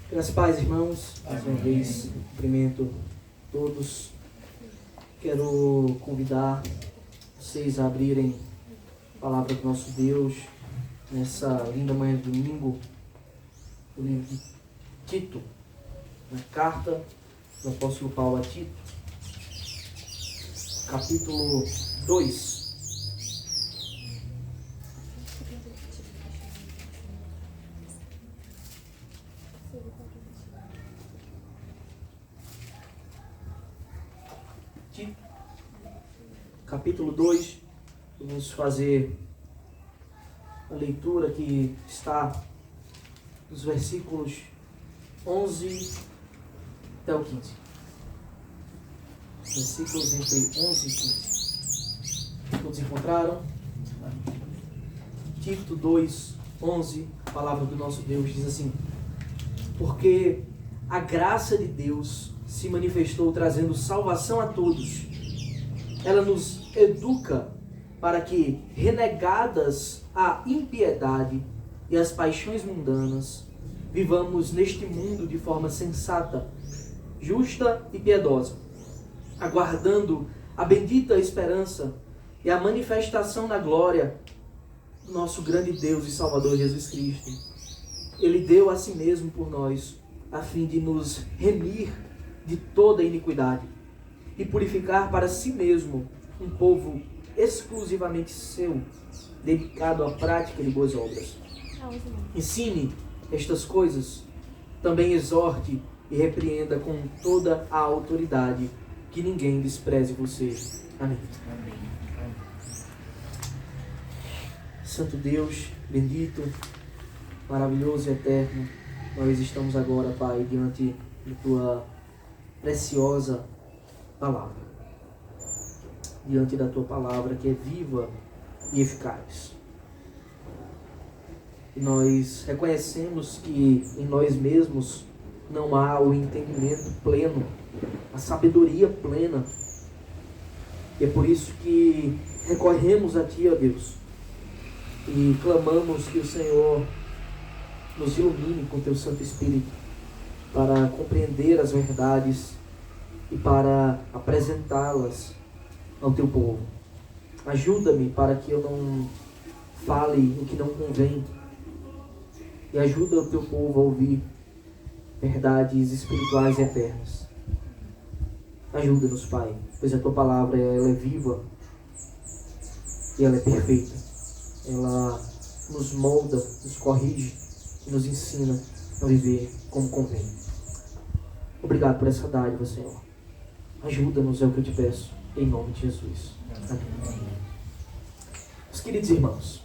Graças a paz, irmãos. Mais uma vez, cumprimento todos. Quero convidar vocês a abrirem a palavra do nosso Deus nessa linda manhã de domingo, o livro de Tito, na carta do apóstolo Paulo a Tito, capítulo 2. Capítulo 2, vamos fazer a leitura que está dos versículos 11 até o 15. Versículos entre 11 e 15. Todos encontraram? Tito 2, 11, a palavra do nosso Deus diz assim: porque a graça de Deus se manifestou trazendo salvação a todos. Ela nos educa para que, renegadas a impiedade e as paixões mundanas, vivamos neste mundo de forma sensata, justa e piedosa, aguardando a bendita esperança e a manifestação da glória do nosso grande Deus e Salvador Jesus Cristo. Ele deu a si mesmo por nós, a fim de nos remir de toda iniquidade e purificar para si mesmo um povo exclusivamente seu, dedicado à prática de boas obras. Ensine estas coisas, também exorte e repreenda com toda a autoridade, que ninguém despreze você. Amém. Santo Deus, bendito, maravilhoso e eterno, nós estamos agora, Pai, diante de Tua preciosa palavra, diante da Tua palavra que é viva e eficaz. E nós reconhecemos que em nós mesmos não há o entendimento pleno, a sabedoria plena. E é por isso que recorremos a Ti, ó Deus, e clamamos que o Senhor nos ilumine com Teu Santo Espírito para compreender as verdades e para apresentá-las ao Teu povo. Ajuda-me para que eu não fale o que não convém, e ajuda o Teu povo a ouvir verdades espirituais e eternas. Ajuda-nos, Pai, pois a Tua palavra ela é viva e ela é perfeita. Ela nos molda, nos corrige e nos ensina a viver como convém. Obrigado por essa dádiva, Senhor. Ajuda-nos, é o que eu te peço, em nome de Jesus. Amém. Meus queridos irmãos,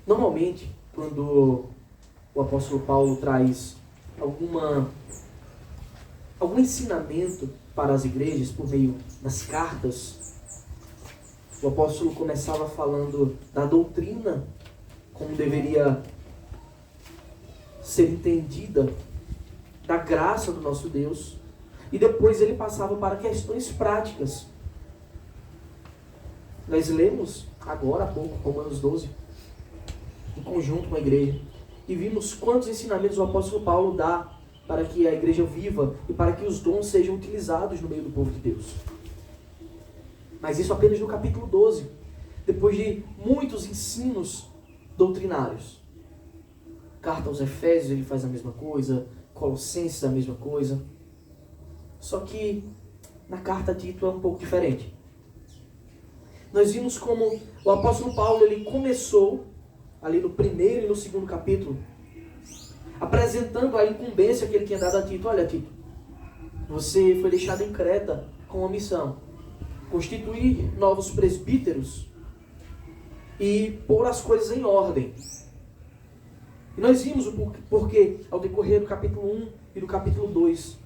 normalmente, quando o apóstolo Paulo traz algum ensinamento para as igrejas por meio das cartas, o apóstolo começava falando da doutrina, como deveria ser entendida, da graça do nosso Deus, e depois ele passava para questões práticas. Nós lemos agora há pouco Romanos 12, em conjunto com a igreja, e vimos quantos ensinamentos o apóstolo Paulo dá para que a igreja viva e para que os dons sejam utilizados no meio do povo de Deus. Mas isso apenas no capítulo 12, depois de muitos ensinos doutrinários. Carta aos Efésios ele faz a mesma coisa, Colossenses a mesma coisa. Só que na carta a Tito é um pouco diferente. Nós vimos como o apóstolo Paulo ele começou ali no primeiro e no segundo capítulo, apresentando a incumbência que ele tinha dado a Tito. Olha, Tito, você foi deixado em Creta com uma missão: constituir novos presbíteros e pôr as coisas em ordem. E nós vimos o porquê ao decorrer do capítulo 1 e do capítulo 2.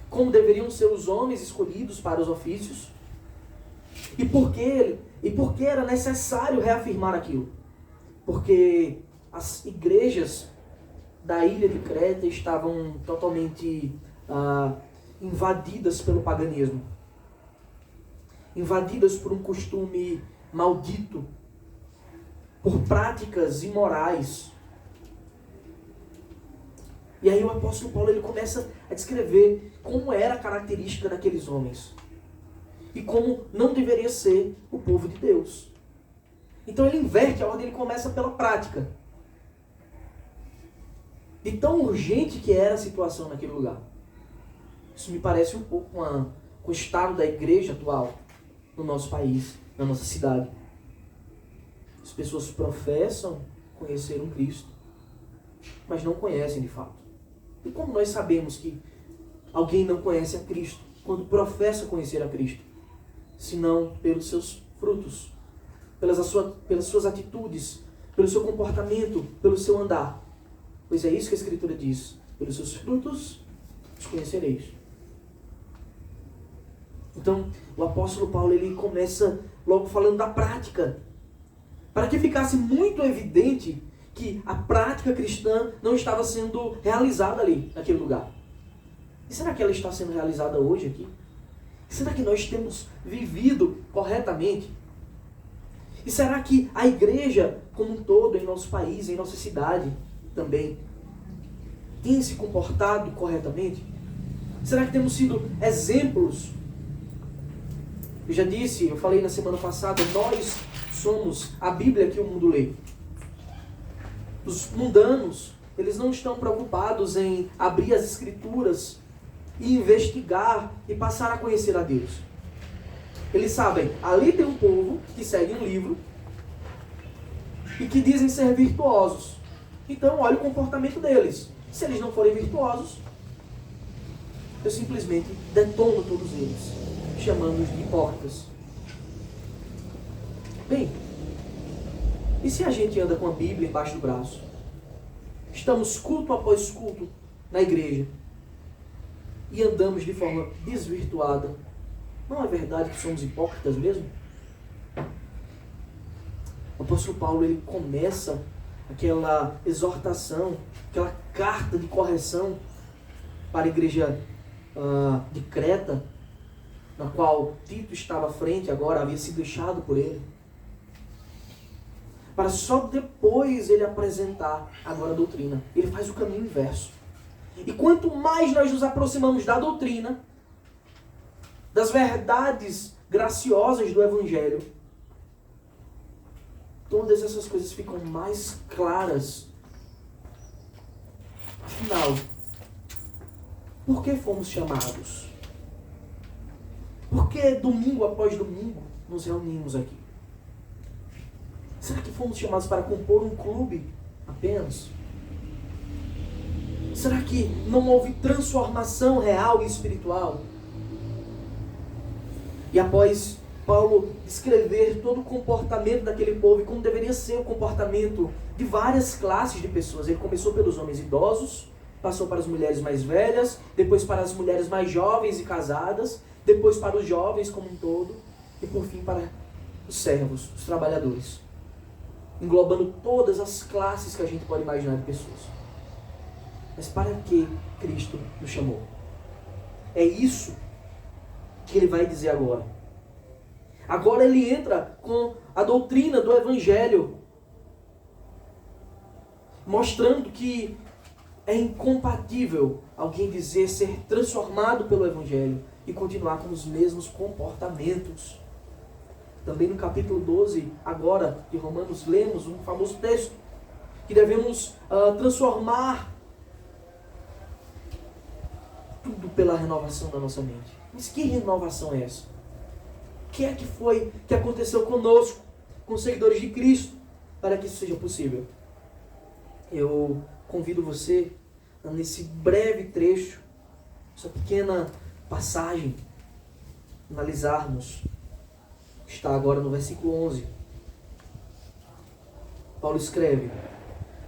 Como deveriam ser os homens escolhidos para os ofícios. E por que era necessário reafirmar aquilo. Porque as igrejas da ilha de Creta estavam totalmente invadidas pelo paganismo. Invadidas por um costume maldito, por práticas imorais. E aí o apóstolo Paulo ele começa a descrever como era a característica daqueles homens. E como não deveria ser o povo de Deus. Então ele inverte a ordem, ele começa pela prática. De tão urgente que era a situação naquele lugar. Isso me parece um pouco com o estado da igreja atual no nosso país, na nossa cidade. As pessoas professam conhecer um Cristo, mas não conhecem de fato. E como nós sabemos que alguém não conhece a Cristo quando professa conhecer a Cristo? Senão pelos seus frutos, pelas suas atitudes, pelo seu comportamento, pelo seu andar. Pois é isso que a Escritura diz. Pelos seus frutos os conhecereis. Então, o apóstolo Paulo ele começa logo falando da prática. Para que ficasse muito evidente que a prática cristã não estava sendo realizada ali, naquele lugar. E será que ela está sendo realizada hoje aqui? Será que nós temos vivido corretamente? E será que a igreja como um todo, em nosso país, em nossa cidade também, tem se comportado corretamente? Será que temos sido exemplos? Eu já disse, eu falei na semana passada, nós somos a Bíblia que o mundo lê. Os mundanos, eles não estão preocupados em abrir as Escrituras e investigar e passar a conhecer a Deus. Eles sabem, ali tem um povo que segue um livro e que dizem ser virtuosos. Então, olha o comportamento deles. Se eles não forem virtuosos, eu simplesmente detono todos eles, chamando-os de hipócritas. Bem, e se a gente anda com a Bíblia embaixo do braço? Estamos culto após culto na igreja e andamos de forma desvirtuada. Não é verdade que somos hipócritas mesmo? O apóstolo Paulo ele começa aquela exortação, aquela carta de correção para a igreja de Creta, na qual Tito estava à frente, agora havia sido deixado por ele, para só depois ele apresentar agora a doutrina. Ele faz o caminho inverso. E quanto mais nós nos aproximamos da doutrina, das verdades graciosas do Evangelho, todas essas coisas ficam mais claras. Afinal, por que fomos chamados? Por que domingo após domingo nos reunimos aqui? Será que fomos chamados para compor um clube apenas? Será que não houve transformação real e espiritual? E após Paulo descrever todo o comportamento daquele povo e como deveria ser o comportamento de várias classes de pessoas, ele começou pelos homens idosos, passou para as mulheres mais velhas, depois para as mulheres mais jovens e casadas, depois para os jovens como um todo, e por fim para os servos, os trabalhadores, englobando todas as classes que a gente pode imaginar de pessoas. Mas para que Cristo nos chamou? É isso que ele vai dizer agora. Agora ele entra com a doutrina do Evangelho, mostrando que é incompatível alguém dizer ser transformado pelo Evangelho e continuar com os mesmos comportamentos. Também no capítulo 12, agora, de Romanos, lemos um famoso texto, que devemos transformar tudo pela renovação da nossa mente. Mas que renovação é essa? O que é que foi que aconteceu conosco, com os seguidores de Cristo, para que isso seja possível? Eu convido você, nesse breve trecho, essa pequena passagem, analisarmos. Está agora no versículo 11. Paulo escreve: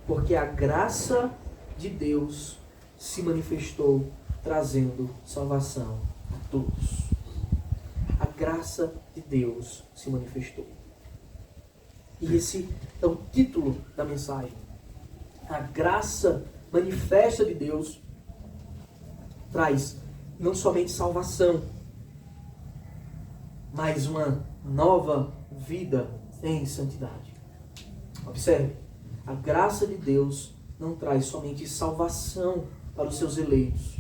porque a graça de Deus se manifestou, trazendo salvação a todos. A graça de Deus se manifestou. E esse é o título da mensagem. A graça manifesta de Deus traz não somente salvação, mas uma nova vida em santidade. Observe, a graça de Deus não traz somente salvação para os seus eleitos,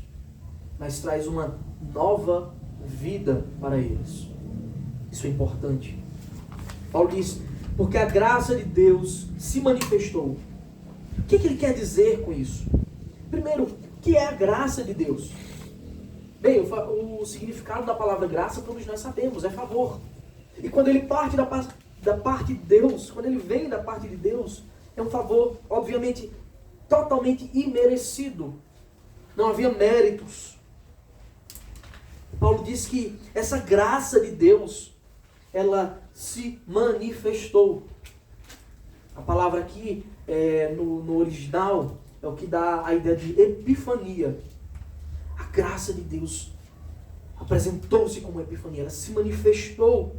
mas traz uma nova vida para eles. Isso é importante. Paulo diz, porque a graça de Deus se manifestou. O que ele quer dizer com isso? Primeiro, o que é a graça de Deus? Bem, o significado da palavra graça todos nós sabemos, é favor. E quando ele parte da parte de Deus, quando ele vem da parte de Deus, é um favor, obviamente, totalmente imerecido. Não havia méritos. Paulo diz que essa graça de Deus, ela se manifestou. A palavra aqui, no original, é o que dá a ideia de epifania. A graça de Deus apresentou-se como epifania, ela se manifestou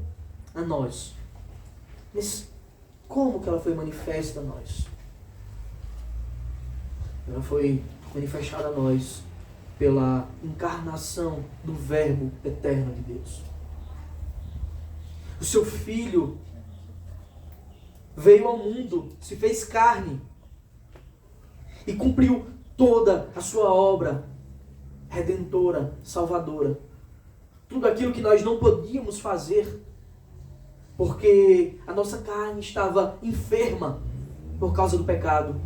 a nós. Mas como que ela foi manifesta a nós? Ela foi manifestada a nós pela encarnação do Verbo eterno de Deus. O seu Filho veio ao mundo, se fez carne e cumpriu toda a sua obra redentora, salvadora. Tudo aquilo que nós não podíamos fazer, porque a nossa carne estava enferma por causa do pecado.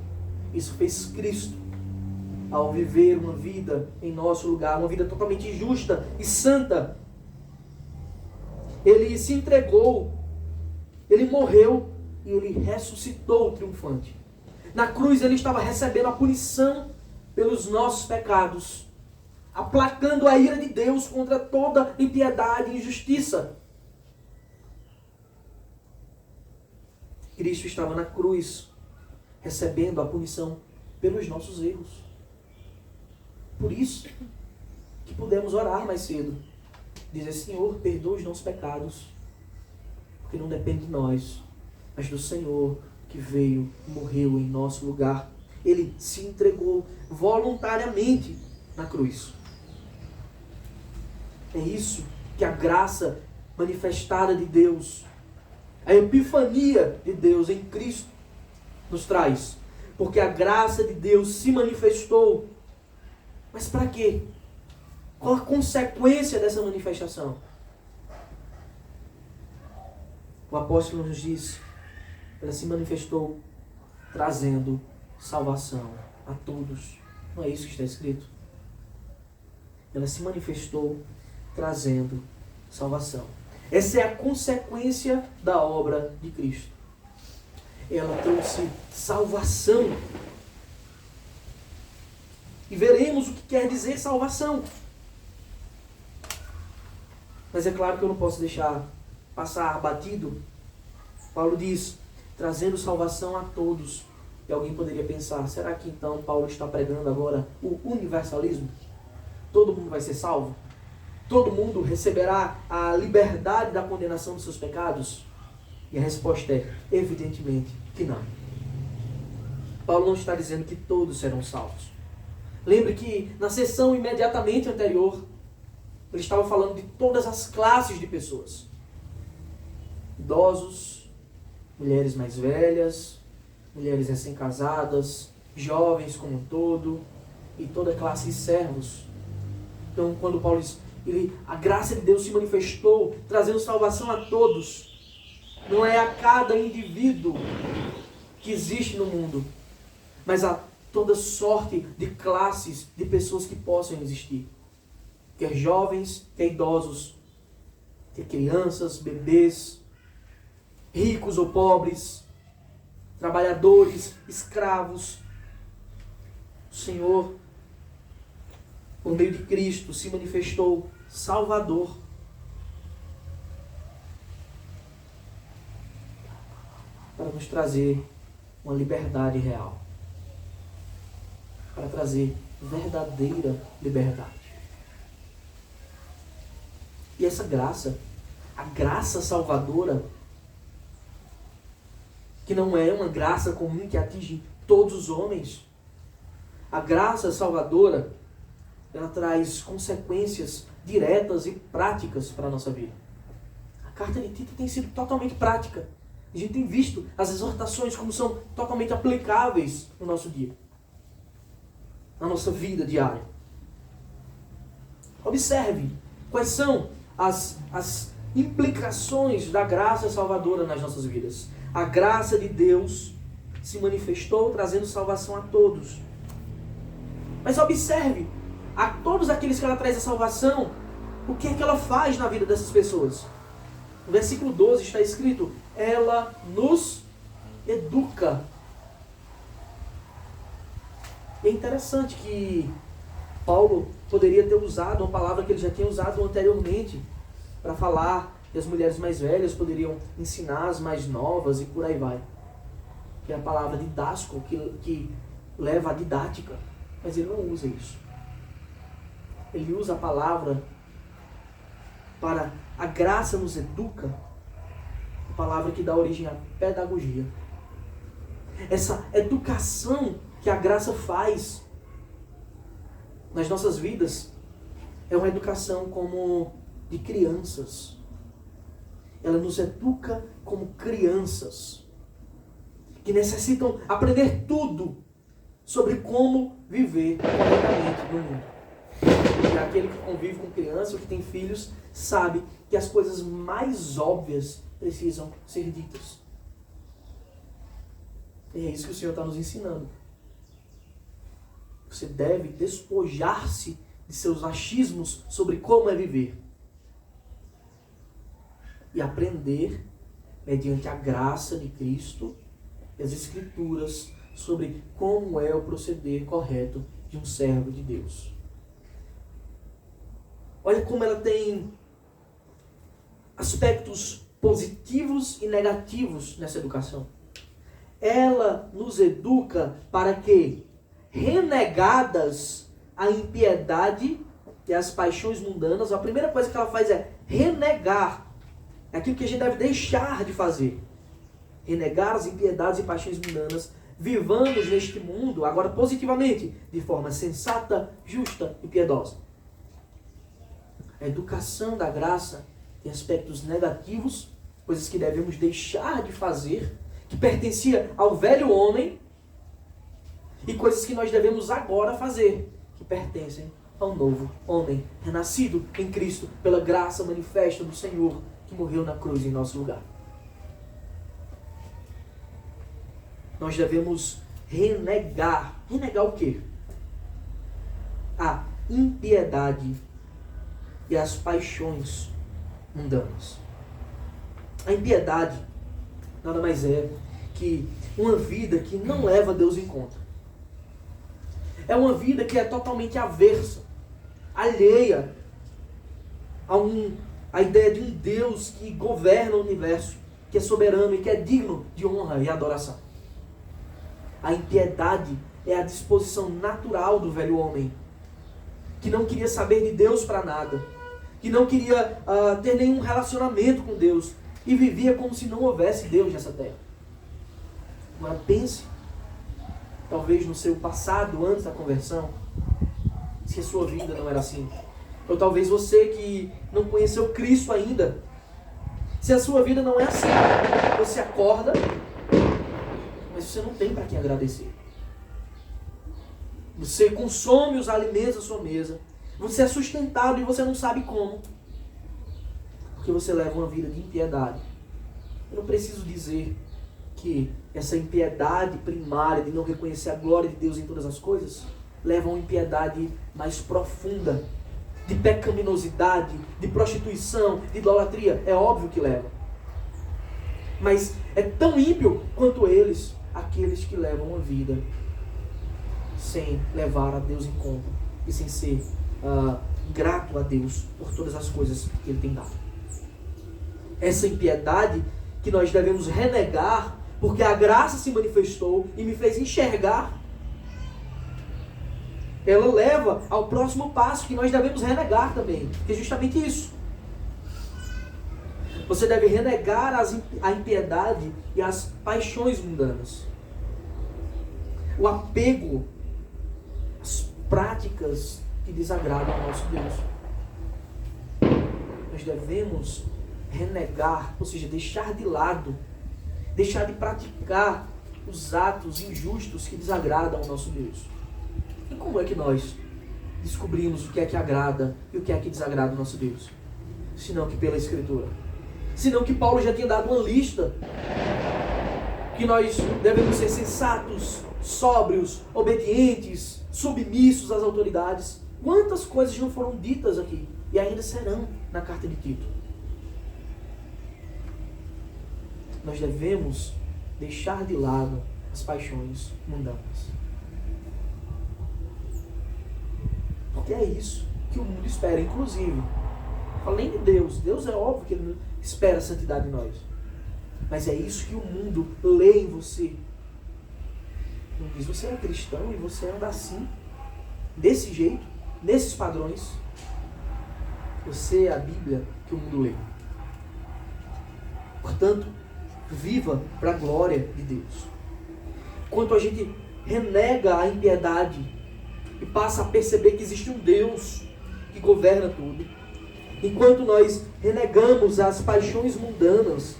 Isso fez Cristo ao viver uma vida em nosso lugar, uma vida totalmente justa e santa. Ele se entregou, ele morreu e ele ressuscitou triunfante. Na cruz ele estava recebendo a punição pelos nossos pecados, aplacando a ira de Deus contra toda impiedade e injustiça. Cristo estava na cruz, recebendo a punição pelos nossos erros. Por isso que pudemos orar mais cedo. Dizer, Senhor, perdoa os nossos pecados. Porque não depende de nós, mas do Senhor que veio e morreu em nosso lugar. Ele se entregou voluntariamente na cruz. É isso que a graça manifestada de Deus, a epifania de Deus em Cristo nos traz. Porque a graça de Deus se manifestou. Mas para quê? Qual a consequência dessa manifestação? O apóstolo nos diz, ela se manifestou trazendo salvação a todos. Não é isso que está escrito? Ela se manifestou trazendo salvação. Essa é a consequência da obra de Cristo. Ela trouxe salvação. E veremos o que quer dizer salvação. Mas é claro que eu não posso deixar passar batido. Paulo diz, trazendo salvação a todos. E alguém poderia pensar, será que então Paulo está pregando agora o universalismo? Todo mundo vai ser salvo? Todo mundo receberá a liberdade da condenação dos seus pecados? E a resposta é, evidentemente, que não. Paulo não está dizendo que todos serão salvos. Lembre que na sessão imediatamente anterior, ele estava falando de todas as classes de pessoas. Idosos, mulheres mais velhas, mulheres recém-casadas, jovens como um todo, e toda classe de servos. Então, quando Paulo diz, a graça de Deus se manifestou, trazendo salvação a todos. Não é a cada indivíduo que existe no mundo, mas a toda sorte de classes de pessoas que possam existir. Quer jovens, quer idosos, quer crianças, bebês, ricos ou pobres, trabalhadores, escravos. O Senhor, por meio de Cristo, se manifestou Salvador. Para nos trazer uma liberdade real. Para trazer verdadeira liberdade. E essa graça, a graça salvadora, que não é uma graça comum que atinge todos os homens. A graça salvadora, ela traz consequências diretas e práticas para a nossa vida. A carta de Tito tem sido totalmente prática. A gente tem visto as exortações como são totalmente aplicáveis no nosso dia. na nossa vida diária. Observe quais são as implicações da graça salvadora nas nossas vidas. A graça de Deus se manifestou trazendo salvação a todos. Mas observe, a todos aqueles que ela traz a salvação, o que é que ela faz na vida dessas pessoas? No versículo 12 está escrito: ela nos educa. E é interessante que Paulo poderia ter usado uma palavra que ele já tinha usado anteriormente para falar que as mulheres mais velhas poderiam ensinar as mais novas e por aí vai. Que é a palavra didasco, que leva à didática. Mas ele não usa isso. Ele usa a palavra para a graça nos educa, a palavra que dá origem à pedagogia. Essa educação que a graça faz nas nossas vidas é uma educação como de crianças. Ela nos educa como crianças que necessitam aprender tudo sobre como viver corretamente no mundo. E aquele que convive com criança ou que tem filhos sabe que as coisas mais óbvias precisam ser ditas. E é isso que o Senhor está nos ensinando. Você deve despojar-se de seus achismos sobre como é viver e aprender, mediante a graça de Cristo e as Escrituras, sobre como é o proceder correto de um servo de Deus. Olha como ela tem aspectos positivos e negativos nessa educação. Ela nos educa para que, renegadas a impiedade e as paixões mundanas, a primeira coisa que ela faz é renegar aquilo que a gente deve deixar de fazer. Renegar as impiedades e paixões mundanas, vivamos neste mundo, agora positivamente, de forma sensata, justa e piedosa. A educação da graça tem aspectos negativos, coisas que devemos deixar de fazer, que pertencia ao velho homem, e coisas que nós devemos agora fazer, que pertencem ao novo homem, renascido em Cristo, pela graça manifesta do Senhor, que morreu na cruz em nosso lugar. Nós devemos renegar. Renegar o quê? A impiedade e as paixões mundanas. A impiedade nada mais é que uma vida que não leva Deus em conta. É uma vida que é totalmente aversa, alheia a ideia de um Deus que governa o universo, que é soberano e que é digno de honra e adoração. A impiedade é a disposição natural do velho homem, que não queria saber de Deus para nada, que não queria ter nenhum relacionamento com Deus e vivia como se não houvesse Deus nessa terra. Agora pense, talvez no seu passado, antes da conversão, se a sua vida não era assim. Ou talvez você que não conheceu Cristo ainda, se a sua vida não é assim. Você acorda, mas você não tem para quem agradecer. Você consome os alimentos da sua mesa, você é sustentado e você não sabe como, porque você leva uma vida de impiedade. Eu não preciso dizer que essa impiedade primária de não reconhecer a glória de Deus em todas as coisas leva a uma impiedade mais profunda, de pecaminosidade, de prostituição, de idolatria. É óbvio que leva. Mas é tão ímpio quanto eles, aqueles que levam uma vida sem levar a Deus em conta e sem ser grato a Deus por todas as coisas que Ele tem dado. Essa impiedade que nós devemos renegar, porque a graça se manifestou e me fez enxergar, ela leva ao próximo passo que nós devemos renegar também, que é justamente isso. Você deve renegar a impiedade e as paixões mundanas. O apego às práticas que desagradam ao nosso Deus. Nós devemos renegar, ou seja, deixar de lado, deixar de praticar os atos injustos que desagradam ao nosso Deus. E como é que nós descobrimos o que é que agrada e o que é que desagrada o nosso Deus? Senão que pela Escritura. Senão que Paulo já tinha dado uma lista. Que nós devemos ser sensatos, sóbrios, obedientes, submissos às autoridades. Quantas coisas não foram ditas aqui e ainda serão na carta de Tito? Nós devemos deixar de lado as paixões mundanas. Porque é isso que o mundo espera. Inclusive, além de Deus, Deus é óbvio que Ele espera a santidade em nós. Mas é isso que o mundo lê em você. Não diz, você é cristão e você anda assim, desse jeito, nesses padrões. Você é a Bíblia que o mundo lê. Portanto, viva para a glória de Deus. Enquanto a gente renega a impiedade e passa a perceber que existe um Deus que governa tudo, enquanto nós renegamos as paixões mundanas,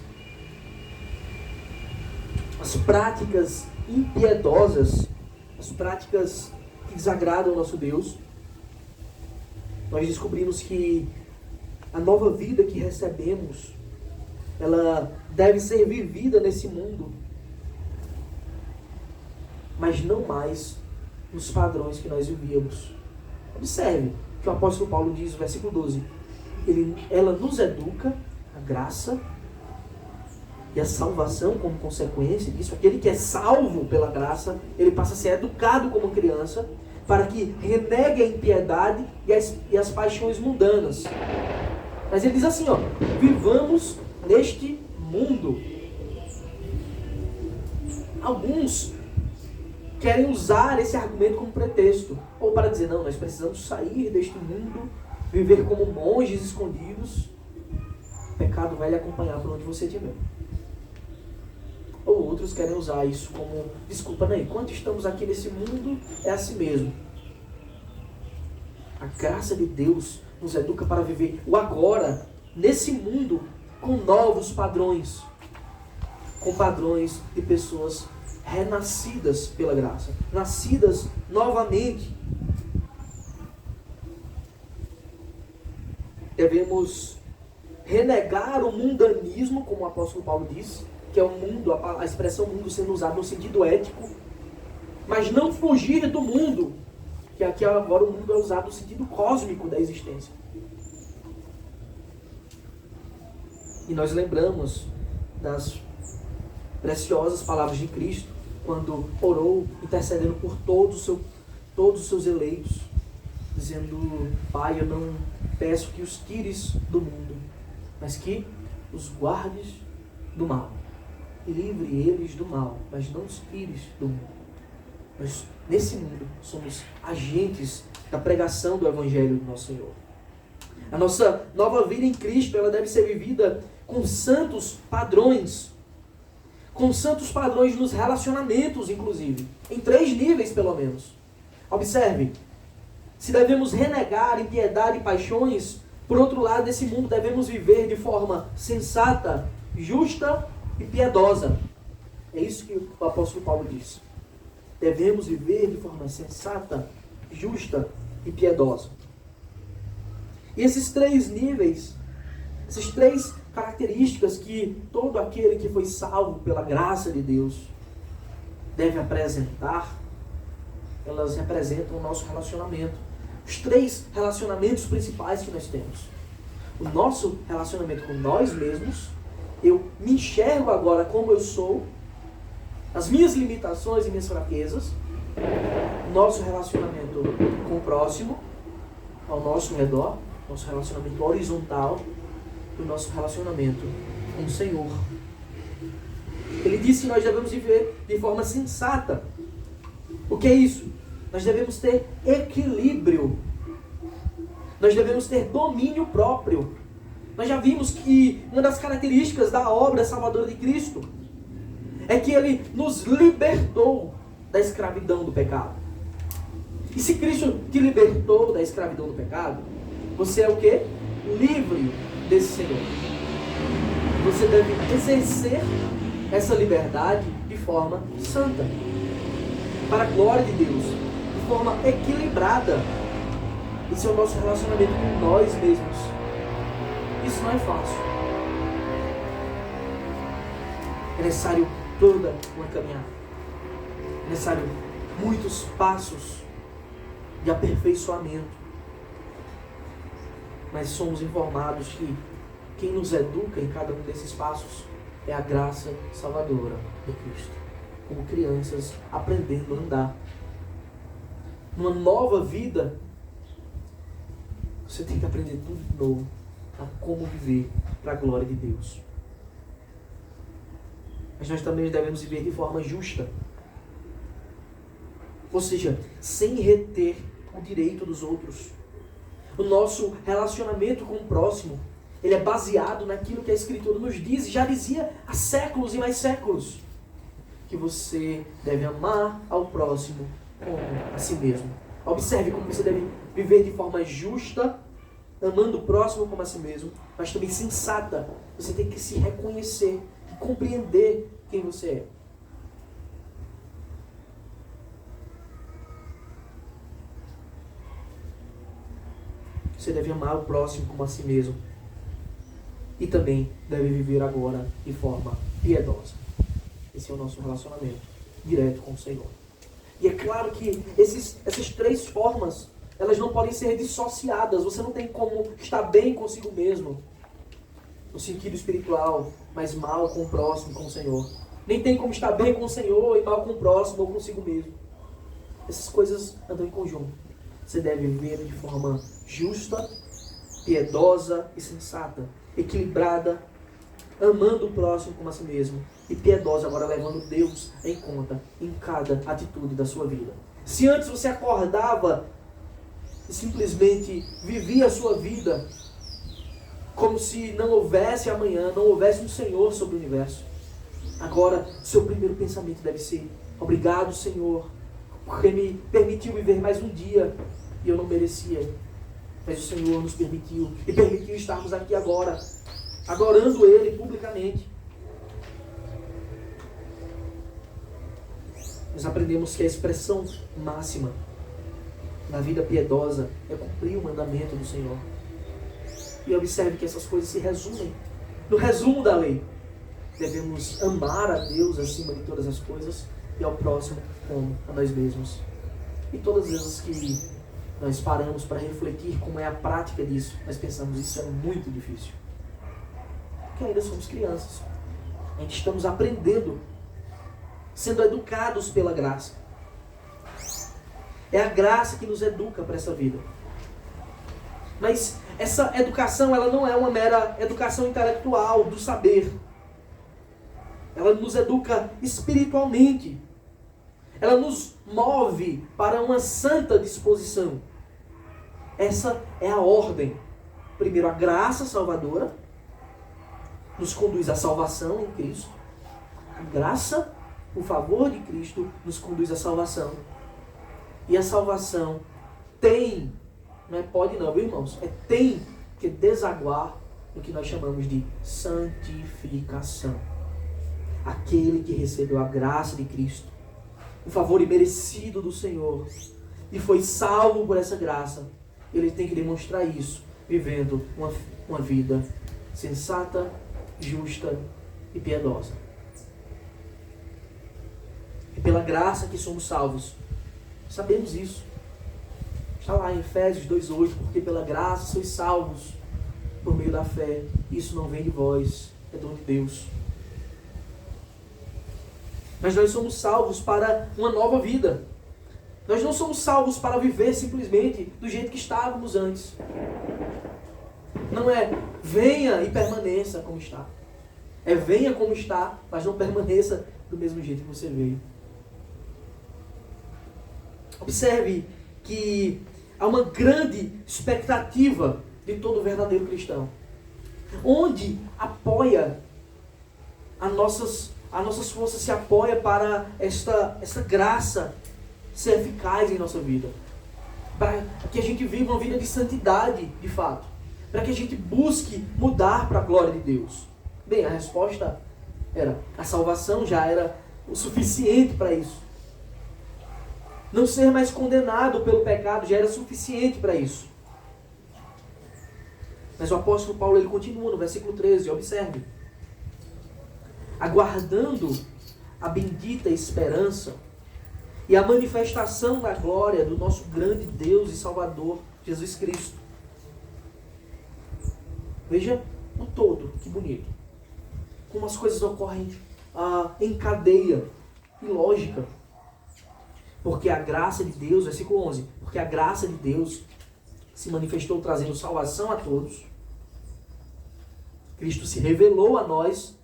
as práticas impiedosas, as práticas que desagradam ao nosso Deus, nós descobrimos que a nova vida que recebemos, ela deve ser vivida nesse mundo, mas não mais nos padrões que nós vivíamos. Observe que o apóstolo Paulo diz no versículo 12, ela nos educa a graça e a salvação como consequência disso. Aquele que é salvo pela graça, ele passa a ser educado como criança, para que renegue a impiedade e as paixões mundanas. Mas ele diz assim, vivamos neste mundo. Alguns querem usar esse argumento como pretexto, ou para dizer, não, nós precisamos sair deste mundo, viver como monges escondidos. O pecado vai lhe acompanhar por onde você estiver. Ou outros querem usar isso como desculpa, né? Enquanto estamos aqui nesse mundo, é assim mesmo. A graça de Deus nos educa para viver o agora, nesse mundo, com novos padrões. Com padrões de pessoas renascidas pela graça. Nascidas novamente. Devemos renegar o mundanismo, como o apóstolo Paulo diz, que é o mundo, a expressão mundo sendo usada no sentido ético, mas não fugir do mundo, que aqui agora o mundo é usado no sentido cósmico da existência. E nós lembramos das preciosas palavras de Cristo, quando orou, intercedendo por todos os seus eleitos, dizendo, Pai, eu não peço que os tires do mundo, mas que os guardes do mal. Livre eles do mal, mas não os tires do mundo. Nós, nesse mundo, somos agentes da pregação do Evangelho do nosso Senhor. A nossa nova vida em Cristo, ela deve ser vivida com santos padrões. Com santos padrões nos relacionamentos, inclusive. Em 3 níveis, pelo menos. Observe. Se devemos renegar impiedade e paixões, por outro lado, nesse mundo devemos viver de forma sensata, justa e piedosa. É isso que o apóstolo Paulo diz. Devemos viver de forma sensata, justa e piedosa. E esses 3 níveis, essas 3 características que todo aquele que foi salvo pela graça de Deus deve apresentar, elas representam o nosso relacionamento. Os 3 relacionamentos principais que nós temos. O nosso relacionamento com nós mesmos, eu me enxergo agora como eu sou, as minhas limitações e minhas fraquezas, nosso relacionamento com o próximo, ao nosso redor, nosso relacionamento horizontal e o nosso relacionamento com o Senhor. Ele disse que nós devemos viver de forma sensata. O que é isso? Nós devemos ter equilíbrio. Nós devemos ter domínio próprio. Nós já vimos que uma das características da obra salvadora de Cristo é que Ele nos libertou da escravidão do pecado. E se Cristo te libertou da escravidão do pecado, você é o quê? Livre desse Senhor. Você deve exercer essa liberdade de forma santa, para a glória de Deus, de forma equilibrada. Esse é o nosso relacionamento com nós mesmos. Isso não é fácil. É necessário toda uma caminhada. É necessário muitos passos de aperfeiçoamento. Mas somos informados que quem nos educa em cada um desses passos é a graça salvadora de Cristo. Como crianças aprendendo a andar. Numa nova vida, você tem que aprender tudo de novo. A como viver para a glória de Deus. Mas nós também devemos viver de forma justa. Ou seja, sem reter o direito dos outros. O nosso relacionamento com o próximo, ele é baseado naquilo que a Escritura nos diz, e já dizia há séculos e mais séculos, que você deve amar ao próximo como a si mesmo. Observe como você deve viver de forma justa, amando o próximo como a si mesmo, mas também sensata. Você tem que se reconhecer e compreender quem você é. Você deve amar o próximo como a si mesmo. E também deve viver agora de forma piedosa. Esse é o nosso relacionamento direto com o Senhor. E é claro que essas três formas, elas não podem ser dissociadas. Você não tem como estar bem consigo mesmo, no sentido espiritual, mas mal com o próximo, com o Senhor. Nem tem como estar bem com o Senhor e mal com o próximo ou consigo mesmo. Essas coisas andam em conjunto. Você deve viver de forma justa, piedosa e sensata, equilibrada, amando o próximo como a si mesmo, e piedosa, agora levando Deus em conta em cada atitude da sua vida. Se antes você acordava e simplesmente vivia a sua vida como se não houvesse amanhã, não houvesse um Senhor sobre o universo, agora seu primeiro pensamento deve ser: obrigado, Senhor, porque me permitiu viver mais um dia e eu não merecia, mas o Senhor nos permitiu e permitiu estarmos aqui agora, adorando Ele publicamente. Nós aprendemos que a expressão máxima na vida piedosa é cumprir o mandamento do Senhor. E observe que essas coisas se resumem no resumo da lei. Devemos amar a Deus acima de todas as coisas e ao próximo como a nós mesmos. E todas as vezes que nós paramos para refletir como é a prática disso, nós pensamos: isso é muito difícil. Porque ainda somos crianças. Ainda estamos aprendendo, sendo educados pela graça. É a graça que nos educa para essa vida. Mas essa educação, ela não é uma mera educação intelectual do saber. Ela nos educa espiritualmente. Ela nos move para uma santa disposição. Essa é a ordem. Primeiro, a graça salvadora nos conduz à salvação em Cristo. A graça, o favor de Cristo, nos conduz à salvação. E a salvação tem, não é pode não, viu, irmãos? Tem que desaguar no que nós chamamos de santificação. Aquele que recebeu a graça de Cristo, o favor imerecido do Senhor, e foi salvo por essa graça, ele tem que demonstrar isso, vivendo uma vida sensata, justa e piedosa. É pela graça que somos salvos. Sabemos isso. Está lá em Efésios 2:8, porque pela graça sois salvos por meio da fé. Isso não vem de vós, é dom de Deus. Mas nós somos salvos para uma nova vida. Nós não somos salvos para viver simplesmente do jeito que estávamos antes. Não é venha e permaneça como está. É venha como está, mas não permaneça do mesmo jeito que você veio. Observe que há uma grande expectativa de todo verdadeiro cristão. Onde apoia as nossas forças se apoia para esta graça ser eficaz em nossa vida. Para que a gente viva uma vida de santidade, de fato. Para que a gente busque mudar para a glória de Deus. Bem, a resposta era: a salvação já era o suficiente para isso. Não ser mais condenado pelo pecado já era suficiente para isso. Mas o apóstolo Paulo, ele continua no versículo 13, observe. Aguardando a bendita esperança e a manifestação da glória do nosso grande Deus e Salvador, Jesus Cristo. Veja o todo, que bonito. Como as coisas ocorrem em cadeia e lógica. Porque a graça de Deus, versículo 11, porque a graça de Deus se manifestou trazendo salvação a todos. Cristo se revelou a nós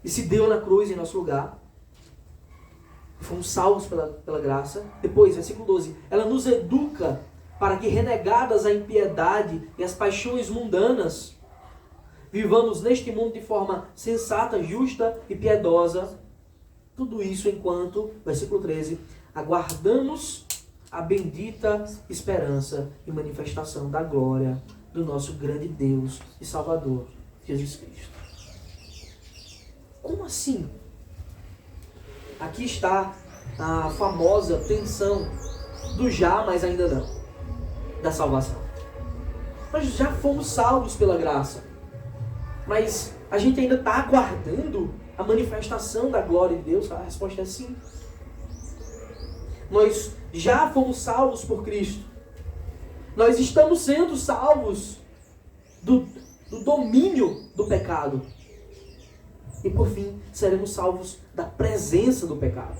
e se deu na cruz em nosso lugar. Fomos salvos pela graça. Depois, versículo 12, ela nos educa para que, renegadas a impiedade e as paixões mundanas, vivamos neste mundo de forma sensata, justa e piedosa. Tudo isso enquanto, versículo 13, aguardamos a bendita esperança e manifestação da glória do nosso grande Deus e Salvador, Jesus Cristo. Como assim? Aqui está a famosa tensão do já, mas ainda não, da salvação. Nós já fomos salvos pela graça, mas a gente ainda está aguardando a manifestação da glória de Deus? A resposta é sim. Nós já fomos salvos por Cristo. Nós estamos sendo salvos do domínio do pecado. E por fim, seremos salvos da presença do pecado.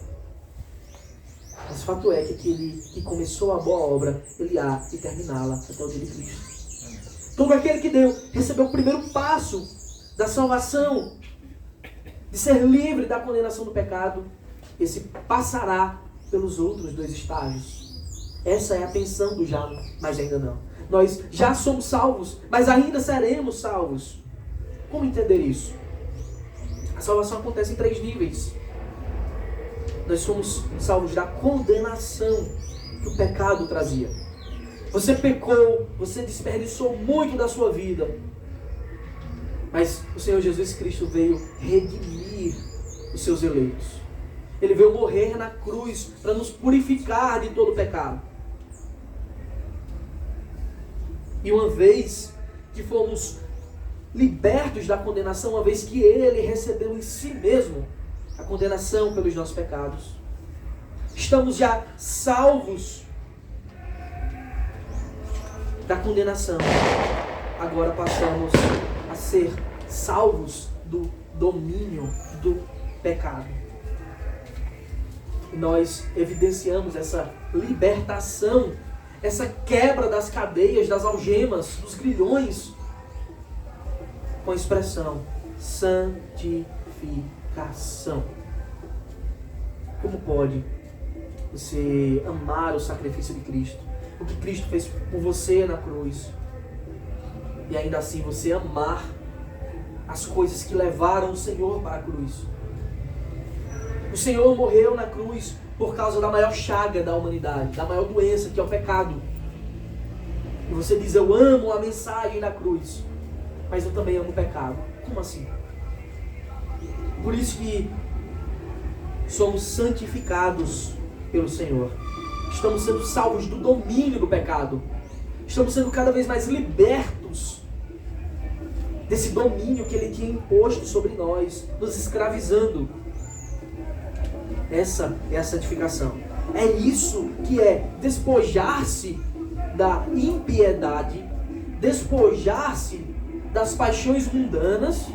Mas o fato é que aquele que começou a boa obra, ele há de terminá-la até o dia de Cristo. Todo aquele que recebeu o primeiro passo da salvação, de ser livre da condenação do pecado, esse passará pelos outros dois estágios. Essa é a tensão do já, mas ainda não. Nós já somos salvos, mas ainda seremos salvos. Como entender isso? A salvação acontece em 3 níveis. Nós somos salvos da condenação que o pecado trazia. Você pecou, você desperdiçou muito da sua vida. Mas o Senhor Jesus Cristo veio redimir os seus eleitos. Ele veio morrer na cruz para nos purificar de todo o pecado. E uma vez que fomos libertos da condenação, uma vez que Ele recebeu em si mesmo a condenação pelos nossos pecados, estamos já salvos da condenação. Agora passamos a ser salvos do domínio do pecado. E nós evidenciamos essa libertação, essa quebra das cadeias, das algemas, dos grilhões, com a expressão santificação. Como pode você amar o sacrifício de Cristo, o que Cristo fez por você na cruz, e ainda assim você amar as coisas que levaram o Senhor para a cruz? O Senhor morreu na cruz por causa da maior chaga da humanidade, da maior doença, que é o pecado. E você diz: eu amo a mensagem da cruz, mas eu também amo o pecado. Como assim? Por isso que somos santificados pelo Senhor. Estamos sendo salvos do domínio do pecado. Estamos sendo cada vez mais libertos desse domínio que Ele tinha imposto sobre nós, nos escravizando. Essa é a santificação. É isso que é despojar-se da impiedade, despojar-se das paixões mundanas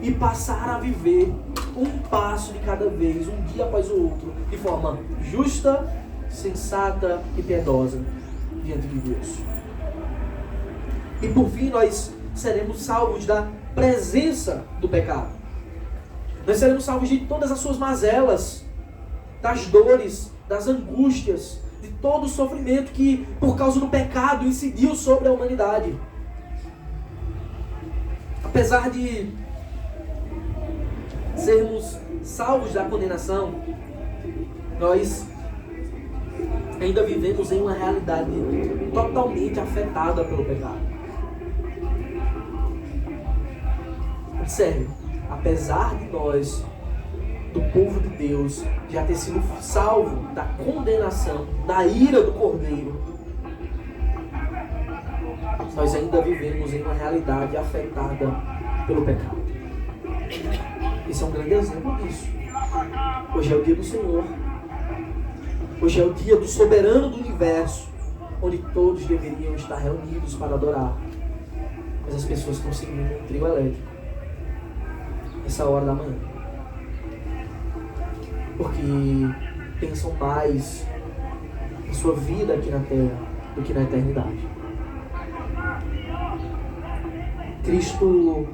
e passar a viver um passo de cada vez, um dia após o outro, de forma justa, sensata e piedosa diante de Deus. E por fim, nós seremos salvos da presença do pecado. Nós seremos salvos de todas as suas mazelas, das dores, das angústias, de todo o sofrimento que, por causa do pecado, incidiu sobre a humanidade. Apesar de sermos salvos da condenação, nós ainda vivemos em uma realidade totalmente afetada pelo pecado. Observe, apesar de nós do povo de Deus já ter sido salvo da condenação, da ira do Cordeiro, nós ainda vivemos em uma realidade afetada pelo pecado. Esse é um grande exemplo disso. Hoje é o dia do Senhor. Hoje é o dia do soberano do universo, onde todos deveriam estar reunidos para adorar. Mas as pessoas estão seguindo um trio elétrico essa hora da manhã, porque pensam mais em sua vida aqui na terra do que na eternidade. Cristo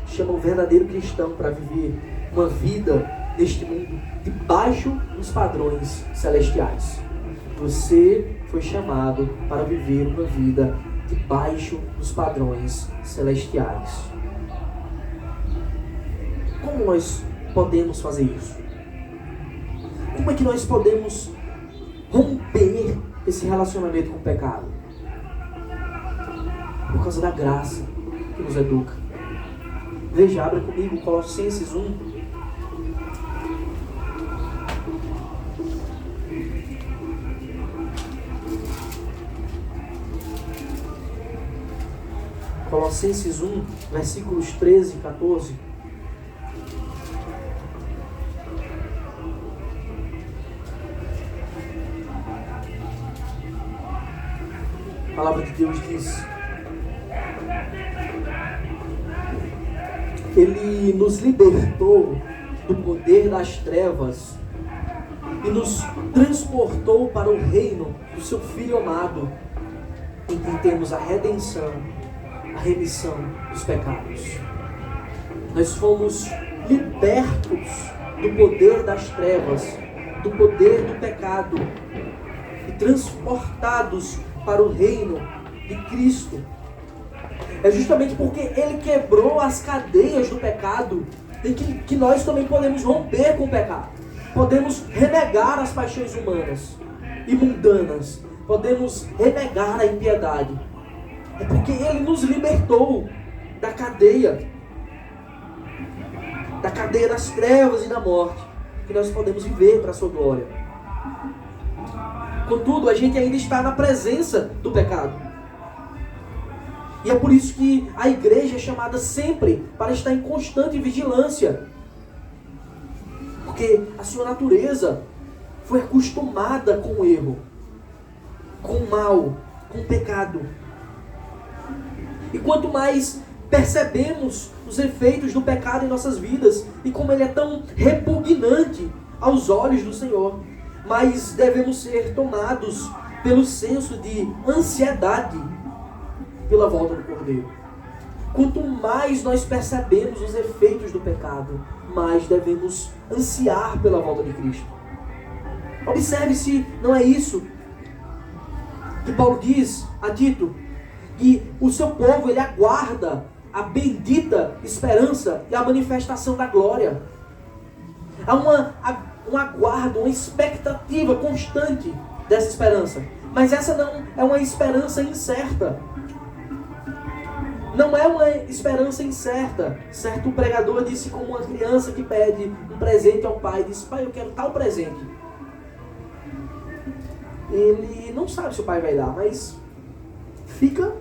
chama um verdadeiro cristão para viver uma vida neste mundo debaixo dos padrões celestiais. Você foi chamado para viver uma vida debaixo dos padrões celestiais. Como nós podemos fazer isso? Como é que nós podemos romper esse relacionamento com o pecado? Por causa da graça que nos educa. Veja, abra comigo Colossenses 1. Colossenses 1, versículos 13 e 14. A palavra de Deus diz: Ele nos libertou do poder das trevas e nos transportou para o reino do seu Filho amado, em quem temos a redenção, a remissão dos pecados. Nós fomos libertos do poder das trevas, do poder do pecado, e transportados para o reino de Cristo. É justamente porque Ele quebrou as cadeias do pecado que nós também podemos romper com o pecado. Podemos renegar as paixões humanas e mundanas. Podemos renegar a impiedade. É porque Ele nos libertou da cadeia das trevas e da morte, que nós podemos viver para a sua glória. Contudo, a gente ainda está na presença do pecado. E é por isso que a igreja é chamada sempre para estar em constante vigilância. Porque a sua natureza foi acostumada com o erro, com o mal, com o pecado. E quanto mais percebemos os efeitos do pecado em nossas vidas e como ele é tão repugnante aos olhos do Senhor, mais devemos ser tomados pelo senso de ansiedade pela volta do Cordeiro. Quanto mais nós percebemos os efeitos do pecado, mais devemos ansiar pela volta de Cristo. Observe se não é isso que Paulo diz a Tito, que o seu povo ele aguarda a bendita esperança e a manifestação da glória. Há um aguardo, uma expectativa constante dessa esperança. Mas essa não é uma esperança incerta. Não é uma esperança incerta. Certo pregador disse como uma criança que pede um presente ao pai, disse: pai, eu quero tal presente. Ele não sabe se o pai vai dar, mas fica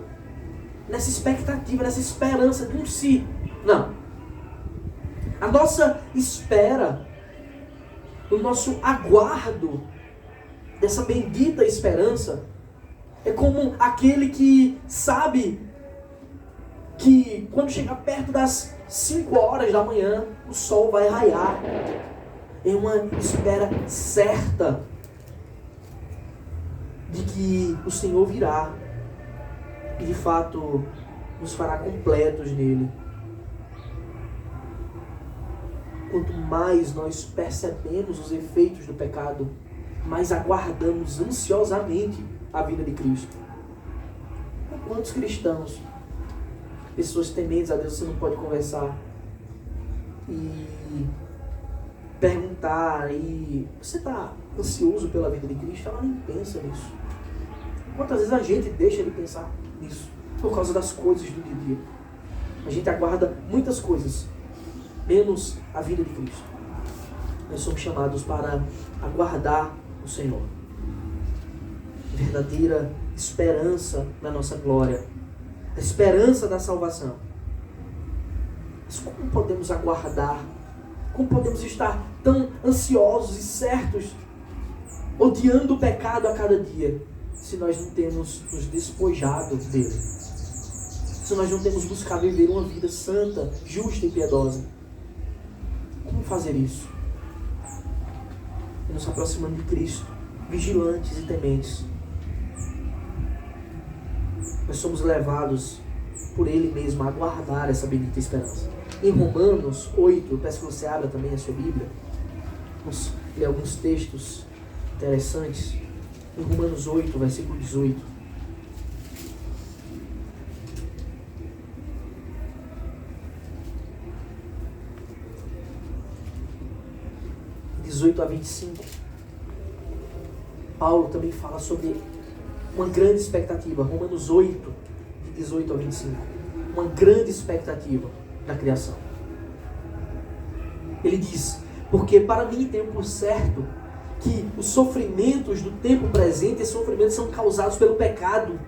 nessa expectativa, nessa esperança de um sim. Não. A nossa espera, o nosso aguardo dessa bendita esperança é como aquele que sabe que quando chegar perto das 5 horas da manhã, o sol vai raiar. É uma espera certa de que o Senhor virá e de fato nos fará completos nele. Quanto mais nós percebemos os efeitos do pecado, mais aguardamos ansiosamente a vinda de Cristo. Quantos cristãos, pessoas tementes a Deus, você não pode conversar e perguntar, e você está ansioso pela vida de Cristo? Ela nem pensa nisso. Quantas vezes a gente deixa de pensar nisso por causa das coisas do dia a dia? A gente aguarda muitas coisas, menos a vida de Cristo. nós somos chamados para aguardar o Senhor. Verdadeira esperança da nossa glória. A esperança da salvação. Mas como podemos aguardar? Como podemos estar tão ansiosos e certos, odiando o pecado a cada dia, se nós não temos nos despojado dele? Se nós não temos buscado viver uma vida santa, justa e piedosa? Como fazer isso? Nos aproximando de Cristo, vigilantes e tementes. Nós somos levados por Ele mesmo a aguardar essa bendita esperança. Em Romanos 8, eu peço que você abra também a sua Bíblia. Vamos ler alguns textos interessantes. Em Romanos 8, versículo 18. 18 a 25. Paulo também fala sobre uma grande expectativa. Romanos 8, de 18 a 25. Uma grande expectativa da criação. Ele diz: porque para mim tenho por certo que os sofrimentos do tempo presente, esses sofrimentos são causados pelo pecado.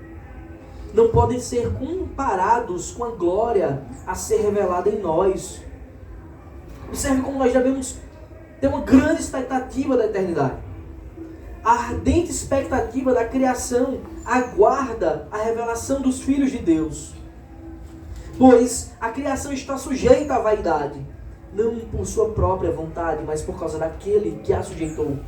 Não podem ser comparados com a glória a ser revelada em nós. Observe como nós devemos ter uma grande expectativa da eternidade. A ardente expectativa da criação aguarda a revelação dos filhos de Deus. Pois a criação está sujeita à vaidade, não por sua própria vontade, mas por causa daquele que a sujeitou.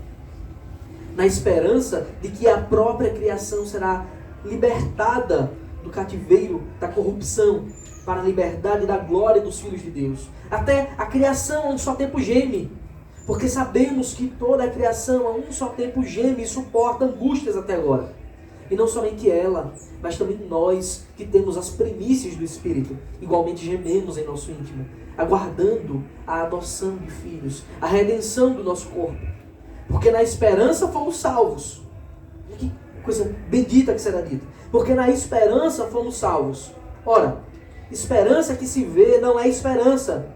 Na esperança de que a própria criação será libertada do cativeiro da corrupção para a liberdade da glória dos filhos de Deus. Até a criação a um só tempo geme, porque sabemos que toda a criação a um só tempo geme e suporta angústias até agora. E não somente ela, mas também nós que temos as primícias do Espírito, igualmente gememos em nosso íntimo, aguardando a adoção de filhos, a redenção do nosso corpo. Porque na esperança fomos salvos. Que coisa bendita que será dita. Porque na esperança fomos salvos. Ora, esperança que se vê não é esperança.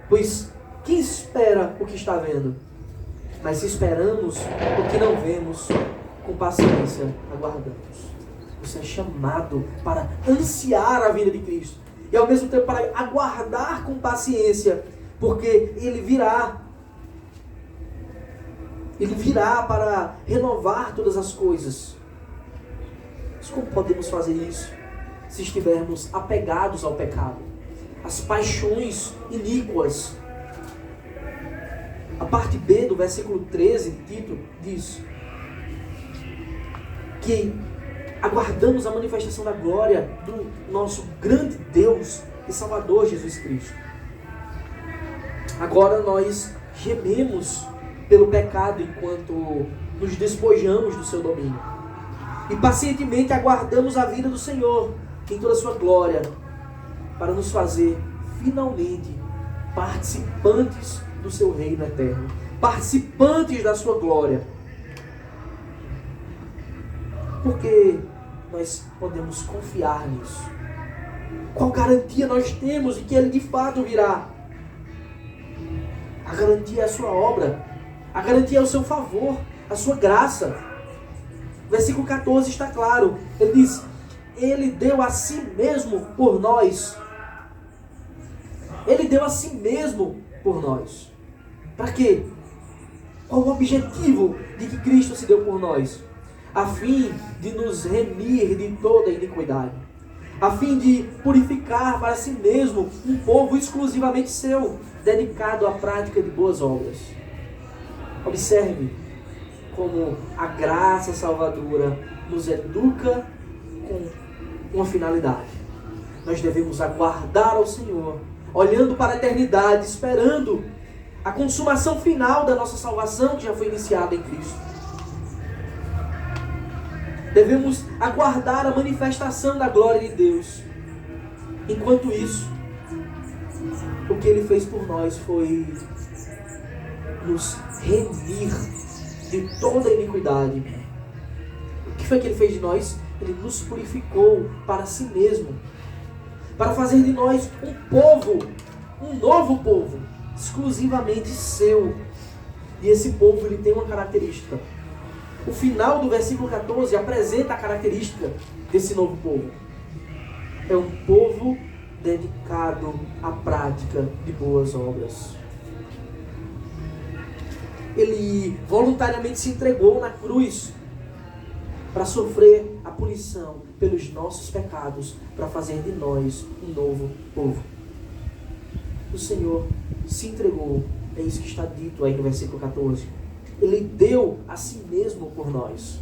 Pois quem espera o que está vendo? Mas se esperamos o que não vemos, com paciência aguardamos. Você é chamado para ansiar a vinda de Cristo. E ao mesmo tempo para aguardar com paciência. Porque Ele virá. Ele virá para renovar todas as coisas. Mas como podemos fazer isso? Se estivermos apegados ao pecado. As paixões iníquas. A parte B do versículo 13 de Tito diz que aguardamos a manifestação da glória do nosso grande Deus e Salvador Jesus Cristo. Agora nós gememos pelo pecado enquanto nos despojamos do seu domínio. E pacientemente aguardamos a vinda do Senhor em toda a sua glória para nos fazer finalmente participantes do seu reino eterno, participantes da sua glória. Porque nós podemos confiar nisso. Qual garantia nós temos de que Ele de fato virá? A garantia é a sua obra. A garantia é o seu favor, a sua graça. Versículo 14 está claro. Ele diz: Ele deu a si mesmo por nós. Ele deu a si mesmo por nós. Para quê? Qual o objetivo de que Cristo se deu por nós? A fim de nos remir de toda iniquidade. A fim de purificar para si mesmo um povo exclusivamente seu, dedicado à prática de boas obras. Observe como a graça salvadora nos educa com uma finalidade. Nós devemos aguardar ao Senhor, olhando para a eternidade, esperando a consumação final da nossa salvação que já foi iniciada em Cristo. Devemos aguardar a manifestação da glória de Deus. Enquanto isso, o que Ele fez por nós foi nos remir de toda a iniquidade. O que foi que Ele fez de nós? Ele nos purificou para si mesmo, para fazer de nós um povo, um novo povo, exclusivamente seu, E esse povo, ele tem uma característica. O final do versículo 14 apresenta a característica desse novo povo. É um povo dedicado à prática de boas obras. Ele voluntariamente se entregou na cruz para sofrer a punição pelos nossos pecados, para fazer de nós um novo povo. O Senhor se entregou, é isso que está dito aí no versículo 14. Ele deu a si mesmo por nós.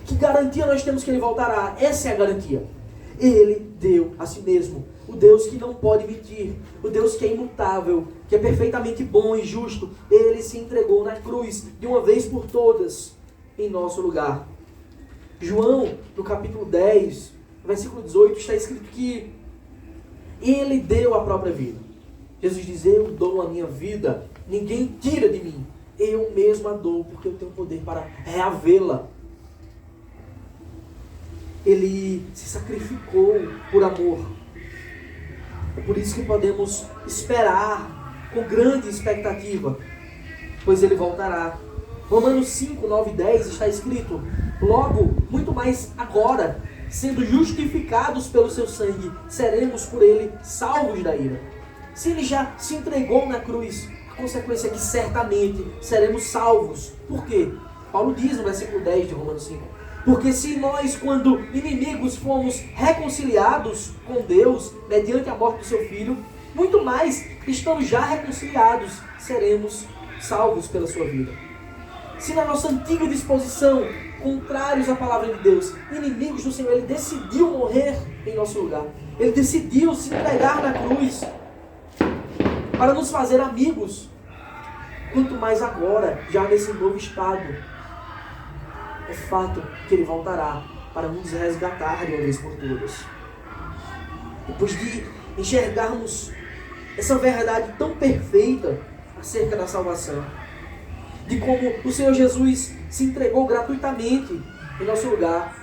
Que garantia nós temos que Ele voltará? Essa é a garantia. Ele deu a si mesmo. O Deus que não pode mentir, o Deus que é imutável, que é perfeitamente bom e justo, Ele se entregou na cruz de uma vez por todas em nosso lugar. João, no capítulo 10, versículo 18, está escrito que Ele deu a própria vida. Jesus diz: eu dou a minha vida, ninguém tira de mim, eu mesmo a dou, porque eu tenho poder para reavê-la. Ele se sacrificou por amor. É por isso que podemos esperar com grande expectativa, pois Ele voltará. Romanos 5, 9 e 10 está escrito: logo, muito mais agora, sendo justificados pelo seu sangue, seremos por Ele salvos da ira. Se Ele já se entregou na cruz, a consequência é que certamente seremos salvos. Por quê? Paulo diz no versículo 10 de Romanos 5: porque se nós, quando inimigos, fomos reconciliados com Deus, mediante a morte do seu Filho, muito mais, estando já reconciliados, seremos salvos pela sua vida. Se na nossa antiga disposição, contrários à palavra de Deus, inimigos do Senhor, Ele decidiu morrer em nosso lugar. Ele decidiu se entregar na cruz para nos fazer amigos. Quanto mais agora, já nesse novo estado. É fato que Ele voltará para nos resgatar de uma vez por todas. Depois de enxergarmos essa verdade tão perfeita acerca da salvação, de como o Senhor Jesus se entregou gratuitamente em nosso lugar.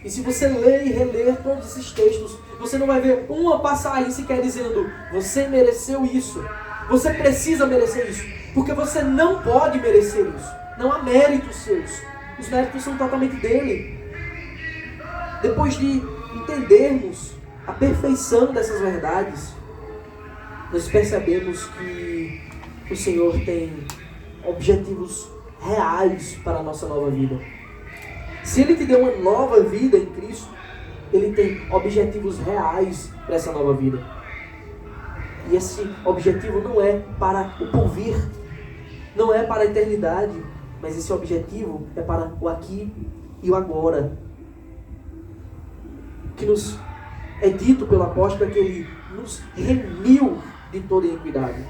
E se você ler e reler todos esses textos, você não vai ver uma passagem sequer dizendo: você mereceu isso, você precisa merecer isso, porque você não pode merecer isso. Não há méritos seus. Os méritos são totalmente dele. Depois de entendermos a perfeição dessas verdades, nós percebemos que o Senhor tem objetivos reais para a nossa nova vida. Se Ele te deu uma nova vida em Cristo, Ele tem objetivos reais para essa nova vida. E esse objetivo não é para o porvir, não é para a eternidade, mas esse objetivo é para o aqui e o agora. O que nos é dito pelo apóstolo é que Ele nos remiu de toda iniquidade.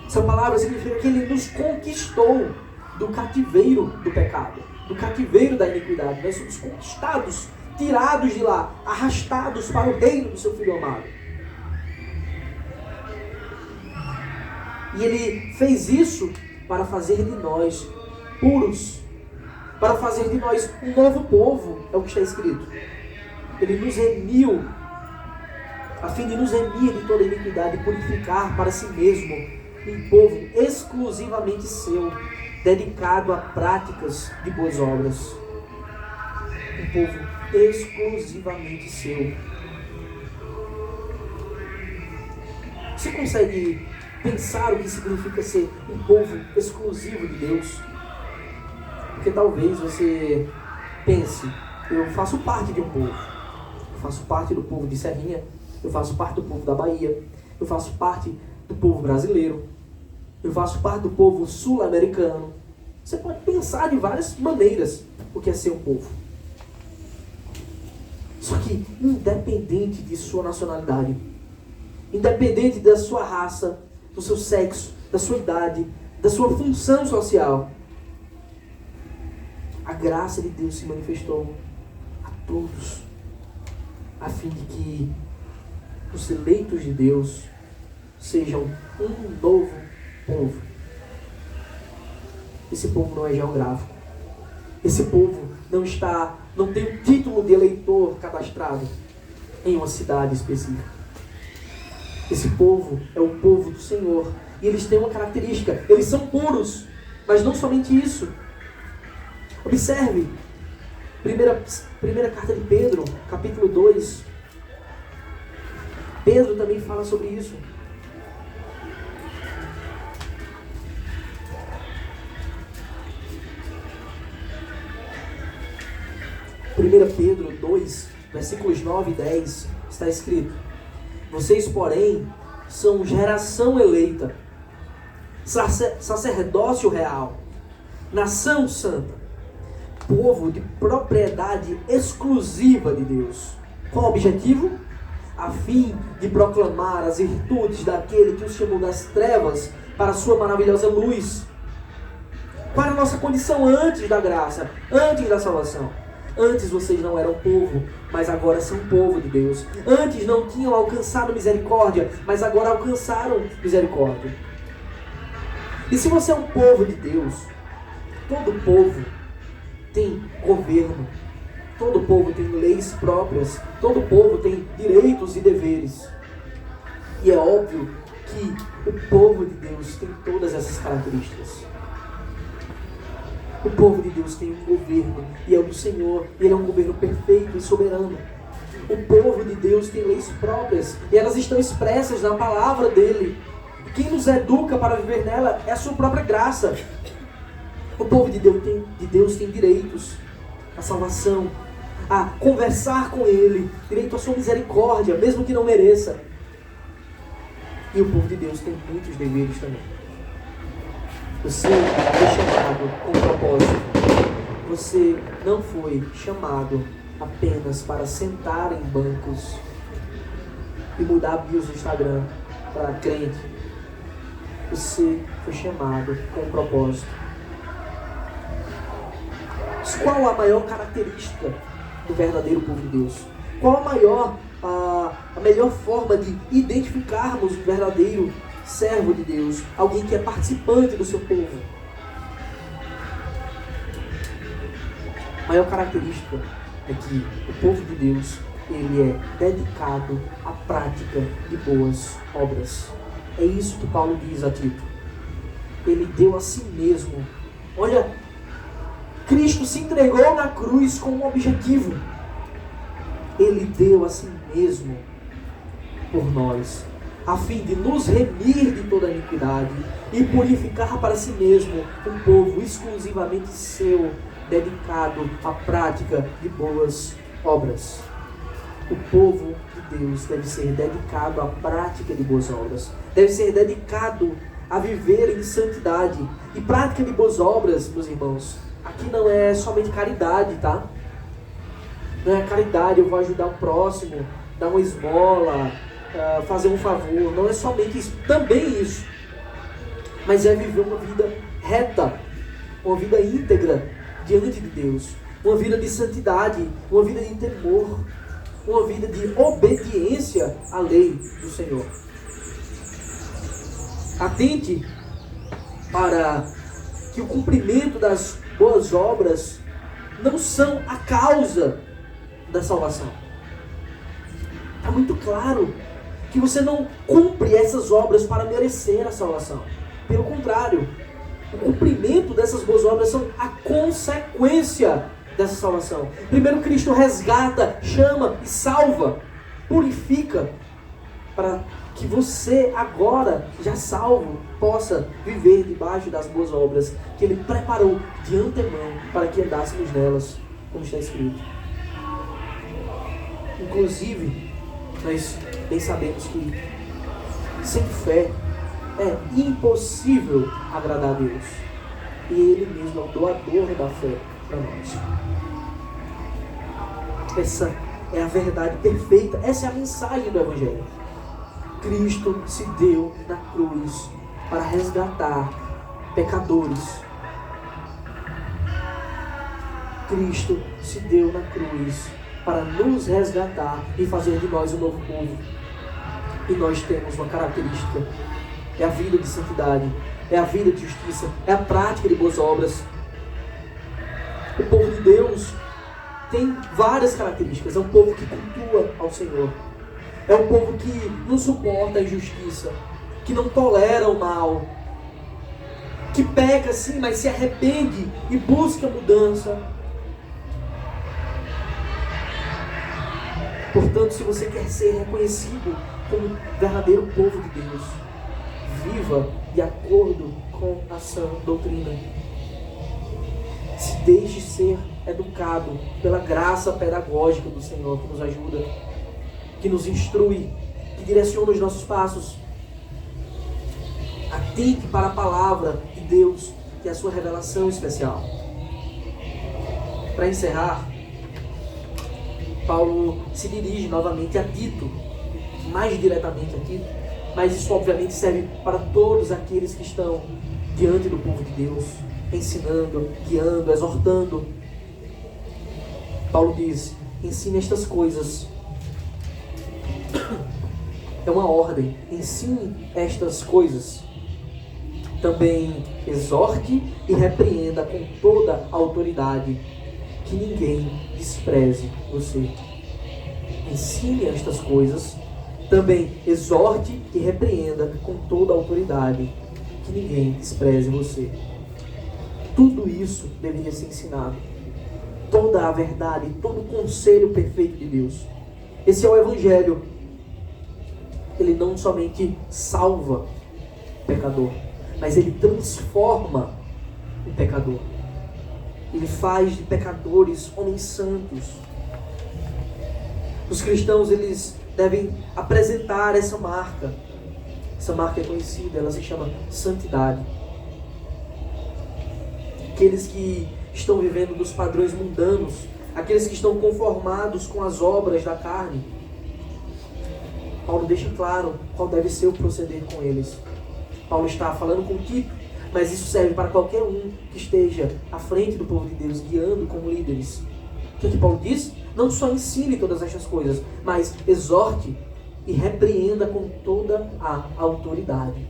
Essa palavra significa que Ele nos conquistou do cativeiro do pecado, do cativeiro da iniquidade. Nós somos conquistados, tirados de lá, arrastados para o reino do seu Filho amado. E Ele fez isso para fazer de nós puros, para fazer de nós um novo povo, é o que está escrito. Ele nos remiu, a fim de nos remir de toda iniquidade e purificar para si mesmo um povo exclusivamente seu, dedicado a práticas de boas obras. Um povo exclusivamente seu. Você consegue pensar o que significa ser um povo exclusivo de Deus? Porque talvez você pense: eu faço parte de um povo. Eu faço parte do povo de Serrinha. Eu faço parte do povo da Bahia. Eu faço parte do povo brasileiro. Eu faço parte do povo sul-americano. Você pode pensar de várias maneiras o que é ser um povo. Só que, independente de sua nacionalidade, independente da sua raça, do seu sexo, da sua idade, da sua função social, a graça de Deus se manifestou a todos, a fim de que os eleitos de Deus sejam um novo povo. Esse povo não é geográfico. Esse povo não tem o título de eleitor cadastrado em uma cidade específica. Esse povo é o povo do Senhor, E eles têm uma característica, eles são puros. Mas não somente isso. Observe, primeira carta de Pedro, capítulo 2. Pedro também fala sobre isso. Primeira Pedro 2, versículos 9 e 10, está escrito: vocês, porém, são geração eleita, sacerdócio real, nação santa, povo de propriedade exclusiva de Deus. Qual o objetivo? A fim de proclamar as virtudes daquele que os chamou das trevas para a sua maravilhosa luz. Qual era a nossa condição antes da graça, antes da salvação? Antes vocês não eram povo, mas agora são povo de Deus. Antes não tinham alcançado misericórdia, mas agora alcançaram misericórdia. E se você é um povo de Deus, todo povo tem governo, todo povo tem leis próprias, todo povo tem direitos e deveres. E é óbvio que o povo de Deus tem todas essas características. O povo de Deus tem um governo, e é o do Senhor, e Ele é um governo perfeito e soberano. O povo de Deus tem leis próprias, e elas estão expressas na palavra dEle. Quem nos educa para viver nela é a sua própria graça. O povo de Deus tem direitos, a salvação, a conversar com Ele, direito à sua misericórdia, mesmo que não mereça. E o povo de Deus tem muitos deveres também. Você foi chamado com propósito. Você não foi chamado apenas para sentar em bancos e mudar bios do Instagram para crente. Você foi chamado com propósito. Qual a maior característica do verdadeiro povo de Deus? Qual a melhor forma de identificarmos o verdadeiro servo de Deus, alguém que é participante do seu povo? A maior característica é que o povo de Deus, ele é dedicado à prática de boas obras. É isso que Paulo diz a Tito. Ele deu a si mesmo. Olha, Cristo se entregou na cruz com um objetivo. Ele deu a si mesmo por nós, a fim de nos remir de toda a iniquidade e purificar para si mesmo um povo exclusivamente seu, dedicado à prática de boas obras. O povo de Deus deve ser dedicado à prática de boas obras, deve ser dedicado a viver em santidade. E prática de boas obras, meus irmãos, aqui não é somente caridade, tá? Não é caridade, eu vou ajudar o próximo, dar uma esmola, fazer um favor. Não é somente isso, também isso. Mas é viver uma vida reta, uma vida íntegra diante de Deus, uma vida de santidade, uma vida de temor, uma vida de obediência à lei do Senhor. Atente para que o cumprimento das boas obras não são a causa da salvação. Está muito claro que você não cumpre essas obras para merecer a salvação. Pelo contrário, o cumprimento dessas boas obras são a consequência dessa salvação. Primeiro, Cristo resgata, chama e salva, purifica, para que você agora, já salvo, possa viver debaixo das boas obras que Ele preparou de antemão para que andássemos nelas, como está escrito. Inclusive, nós bem sabemos que sem fé é impossível agradar a Deus. E Ele mesmo é o doador da fé para nós. Essa é a verdade perfeita, essa é a mensagem do Evangelho. Cristo se deu na cruz para resgatar pecadores. Cristo se deu na cruz para nos resgatar e fazer de nós um novo povo. E nós temos uma característica: é a vida de santidade, é a vida de justiça, é a prática de boas obras. O povo de Deus tem várias características. É um povo que cultua ao Senhor. É um povo que não suporta a injustiça. que não tolera o mal, que peca sim, mas se arrepende e busca mudança. Portanto, se você quer ser reconhecido como verdadeiro povo de Deus, viva de acordo com a sã doutrina. Se deixe ser educado pela graça pedagógica do Senhor, que nos ajuda, que nos instrui, que direciona os nossos passos. Atente para a palavra de Deus, que é a sua revelação especial. Para encerrar, Paulo se dirige novamente a Tito, mais diretamente a Tito, mas isso obviamente serve para todos aqueles que estão diante do povo de Deus, ensinando, guiando, exortando. Paulo diz: ensine estas coisas. É uma ordem. Ensine estas coisas. Também exorte e repreenda com toda a autoridade. Que ninguém despreze você. Ensine estas coisas. Também exorte e repreenda com toda a autoridade. Que ninguém despreze você. Tudo isso deveria ser ensinado. Toda a verdade, todo o conselho perfeito de Deus. Esse é o Evangelho. Ele não somente salva o pecador, mas ele transforma o pecador. Ele faz de pecadores homens santos. Os cristãos, eles devem apresentar essa marca. Essa marca é conhecida, ela se chama santidade. Aqueles que estão vivendo dos padrões mundanos, aqueles que estão conformados com as obras da carne, Paulo deixa claro qual deve ser o proceder com eles. Paulo está falando com Tito, mas isso serve para qualquer um que esteja à frente do povo de Deus, guiando como líderes. O que Paulo diz? Não só ensine todas estas coisas, mas exorte e repreenda com toda a autoridade.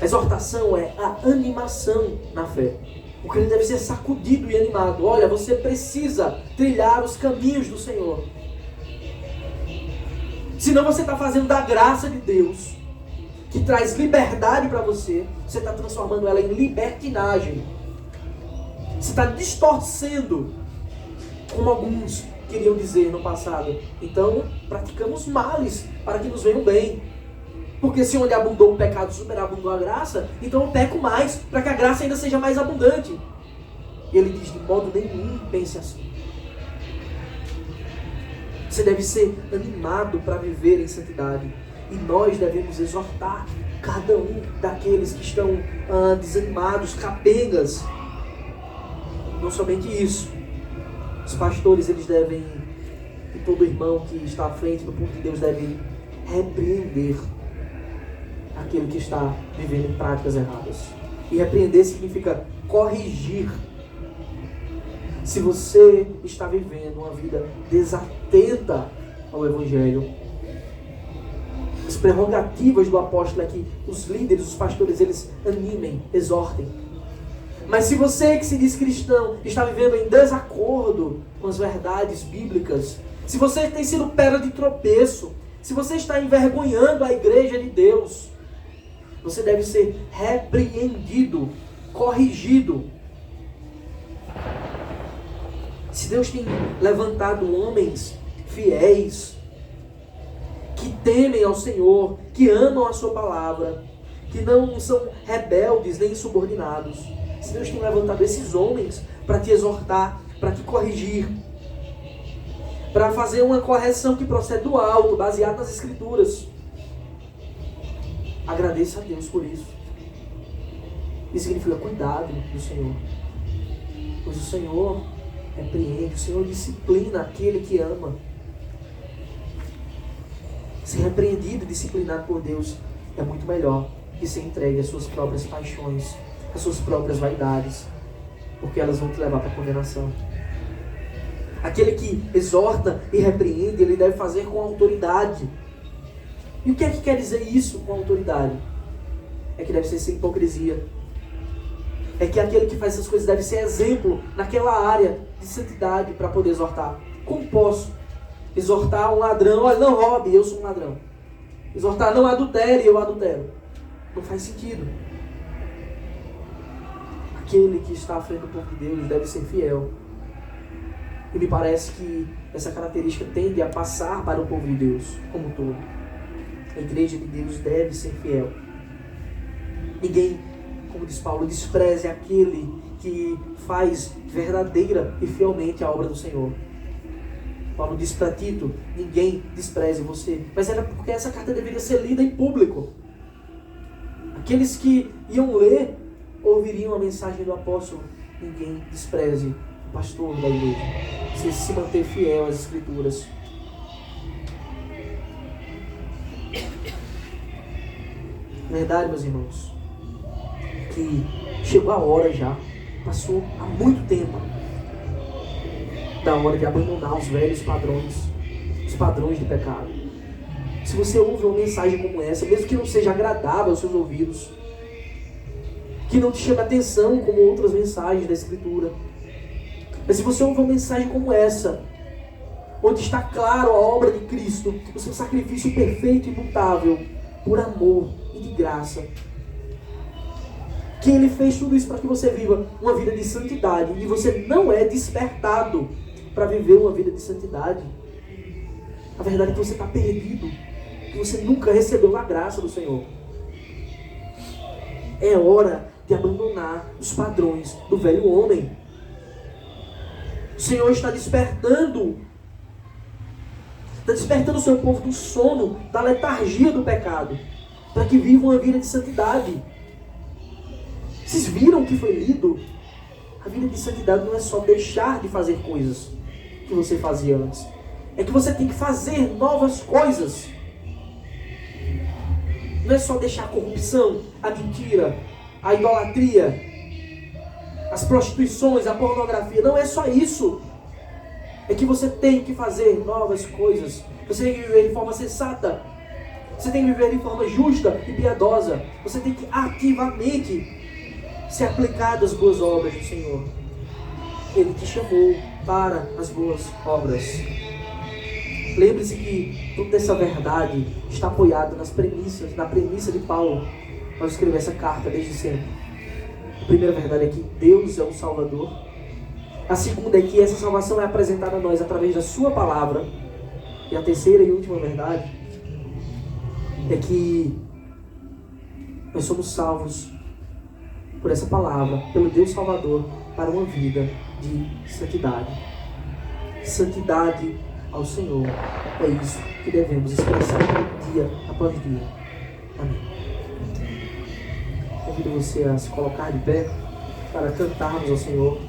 A exortação é a animação na fé. O crente deve ser sacudido e animado. Olha, você precisa trilhar os caminhos do Senhor. Senão você está fazendo da graça de Deus, que traz liberdade para você, você está transformando ela em libertinagem. Você está distorcendo, como alguns queriam dizer no passado. Então, praticamos males para que nos venham bem. Porque se onde abundou o pecado, superabundou a graça, então eu peco mais, para que a graça ainda seja mais abundante. E ele diz: de modo nenhum pense assim. Você deve ser animado para viver em santidade. E nós devemos exortar cada um daqueles que estão desanimados, capengas. Não somente isso. Os pastores, eles devem, e todo irmão que está à frente do povo de Deus deve repreender aquele que está vivendo em práticas erradas. E repreender significa corrigir. Se você está vivendo uma vida desatenta ao Evangelho, as prerrogativas do apóstolo é que os líderes, os pastores, eles animem, exortem. Mas se você que se diz cristão está vivendo em desacordo com as verdades bíblicas, se você tem sido pedra de tropeço, se você está envergonhando a igreja de Deus, você deve ser repreendido, corrigido. Se Deus tem levantado homens fiéis, que temem ao Senhor, que amam a sua palavra, que não são rebeldes nem insubordinados, se Deus tem levantado esses homens para te exortar, para te corrigir, para fazer uma correção que procede do alto, baseada nas Escrituras, agradeça a Deus por isso. Isso significa cuidado do Senhor, pois o Senhor repreende, o Senhor disciplina aquele que ama. Ser repreendido e disciplinado por Deus é muito melhor que ser entregue às suas próprias paixões, às suas próprias vaidades, porque elas vão te levar para a condenação. Aquele que exorta e repreende, ele deve fazer com autoridade. E o que é que quer dizer isso com autoridade? É que deve ser sem hipocrisia. É que aquele que faz essas coisas deve ser exemplo naquela área de santidade para poder exortar. Como posso exortar um ladrão? Olha, não roube, eu sou um ladrão. exortar, não adultere, eu adultero. Não faz sentido. Aquele que está à frente do povo de Deus deve ser fiel. E me parece que essa característica tende a passar para o povo de Deus como um todo. A igreja de Deus deve ser fiel. Ninguém, como diz Paulo, despreze aquele que faz verdadeira e fielmente a obra do Senhor. Paulo diz para Tito, ninguém despreze você. Mas era porque essa carta deveria ser lida em público. Aqueles que iam ler, ouviriam a mensagem do apóstolo. Ninguém despreze o pastor da igreja. Você se manter fiel às Escrituras. Verdade, meus irmãos, que chegou a hora já, passou há muito tempo, da hora de abandonar os velhos padrões, os padrões de pecado. Se você ouve uma mensagem como essa, mesmo que não seja agradável aos seus ouvidos, que não te chame atenção como outras mensagens da Escritura, mas se você ouve uma mensagem como essa, onde está claro a obra de Cristo, o seu sacrifício perfeito e imutável, por amor e de graça, que Ele fez tudo isso para que você viva uma vida de santidade, e você não é despertado para viver uma vida de santidade. A verdade é que você está perdido, que você nunca recebeu a graça do Senhor. É hora de abandonar os padrões do velho homem. O Senhor está despertando o seu povo do sono, da letargia do pecado, para que vivam uma vida de santidade. Vocês viram o que foi lido? A vida de santidade não é só deixar de fazer coisas que você fazia antes. É que você tem que fazer novas coisas. Não é só deixar a corrupção, a mentira, a idolatria, as prostituições, a pornografia. Não é só isso. É que você tem que fazer novas coisas. Você tem que viver de forma sensata. Você tem que viver de forma justa e piedosa. Você tem que ativamente se aplicar das boas obras do Senhor. Ele te chamou para as boas obras. Lembre-se que toda essa verdade está apoiada na premissa de Paulo ao escrever essa carta desde sempre. A primeira verdade é que Deus é o Salvador. A segunda é que essa salvação é apresentada a nós através da sua palavra. E a terceira e última verdade é que nós somos salvos por essa palavra, pelo Deus Salvador, para uma vida de santidade. Santidade ao Senhor. É isso que devemos expressar dia após dia. Amém. Convido você a se colocar de pé para cantarmos ao Senhor.